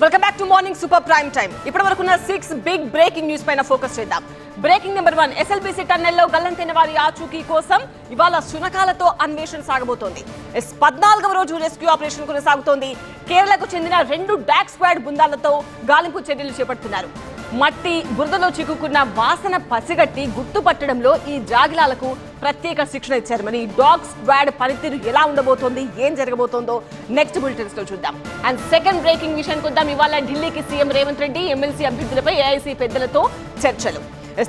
Welcome back to morning super prime time. ఇప్పటివరకున్న 6 big breaking news పైన focus చేద్దాం. Breaking number 1, SLBC టన్నెల్లో గల్లంతైన వారి ఆచూకీ కోసం ఇవాళ శునకాలతో అన్వేషణ సాగబోతోంది. 14వ రోజు రెస్క్యూ ఆపరేషన్ కొనసాగుతోంది. కేరళకు చెందిన 2 డాగ్ స్క్వాడ్ బృందాలతో గాలింపు చర్యలు చేపడుతున్నారు. మట్టి బురదలో చిక్కుకున్న వాసన పసిగట్టి గుర్తుపట్టడంలో ఈ జాగిలాలకు ప్రత్యేక శిక్షణ ఇచ్చారు. మరి డాగ్ స్క్వాడ్ పనితీరు ఎలా ఉండబోతోంది, ఏం జరగబోతోందో నెక్స్ట్ బులెటిన్స్ లో చూద్దాం. అండ్ సెకండ్ బ్రేకింగ్ విషయానికి వద్దాం. ఇవాళ ఢిల్లీకి సీఎం రేవంత్ రెడ్డి ఎమ్మెల్సీ అభ్యర్థులపై ఏఐసీ పెద్దలతో చర్చలు.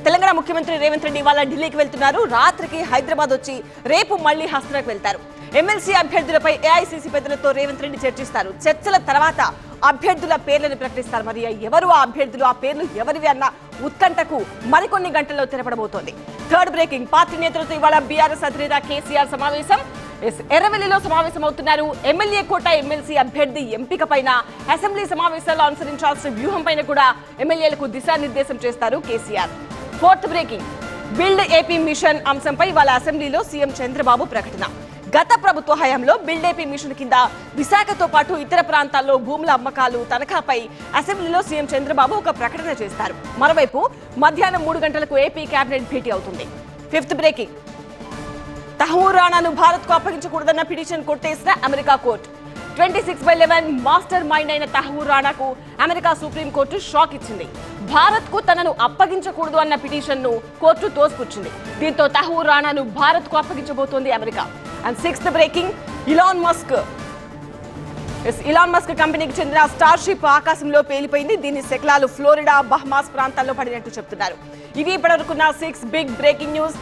తెలంగాణ ముఖ్యమంత్రి రేవంత్ రెడ్డి ఇవాళ ఢిల్లీకి వెళ్తున్నారు. రాత్రికి హైదరాబాద్ వచ్చి రేపు మళ్లీ హస్తనకు వెళ్తారు. ఎమ్మెల్సీ అభ్యర్థులపై ఏఐసీసీ పెద్దలతో రేవంత్ రెడ్డి చర్చిస్తారు. చర్చల తర్వాత అభ్యర్థుల పేర్లను ప్రకటిస్తారు. మరి ఎవరు ఆ అభ్యర్థులు, ఆ పేర్లు ఎవరివి అన్న ఉత్కంఠకు మరికొన్ని గంటల్లో తెరపడబోతోంది. థర్డ్ బ్రేకింగ్, పార్టీ నేతలతో ఇవాళ బీఆర్ఎస్ అధినేత కేసీఆర్ సమావేశం. ఎర్రవెల్లిలో సమావేశం అవుతున్నారు. ఎమ్మెల్యే కోట ఎమ్మెల్సీ అభ్యర్థి ఎంపిక పైన అసెంబ్లీ సమావేశాల్లో అనుసరించాల్సిన వ్యూహం పైన కూడా ఎమ్మెల్యేలకు దిశానిర్దేశం చేస్తారు KCR. Fourth breaking, build AP mission అంశంపై ఇవాళ అసెంబ్లీలో సీఎం చంద్రబాబు ప్రకటన. గత ప్రభుత్వ హయాంలో బిల్డ్ ఏపీ మిషన్ కింద విశాఖతో పాటు ఇతర ప్రాంతాల్లో భూముల అమ్మకాలు తనఖాపై అసెంబ్లీలో సీఎం చంద్రబాబు ఒక ప్రకటన చేస్తారు. మరోవైపు మధ్యాహ్నం 3 గంటలకు ఏపీ కేబినెట్ భేటీ అవుతుంది. ఫిఫ్త్ బ్రేకింగ్, తహూర్ రాణాను భారత్ కు అప్పగించకూడదన్న పిటిషన్ కొట్టేసిన అమెరికా కోర్టు. 26/11 మాస్టర్ మైండ్ అయిన తహూర్ రాణాకు అమెరికా సుప్రీంకోర్టు షాక్ ఇచ్చింది. భారత్ కు తనను అప్పగించకూడదు అన్న పిటిషన్ ను కోర్టు తోసిపుచ్చింది. దీంతో తహూర్ రాణాను భారత్ కు అప్పగించబోతోంది America. And sixth breaking, Elon Musk కంపెనీకి చెందిన స్టార్ షిప్ ఆకాశంలో పేలిపోయింది. దీని శకలాలు ఫ్లోరిడా, బహమాస్ ప్రాంతాల్లో పడినట్టు చెప్తున్నారు. ఇవి ఇప్పటివరకున్న 6 బిగ్ బ్రేకింగ్ న్యూస్.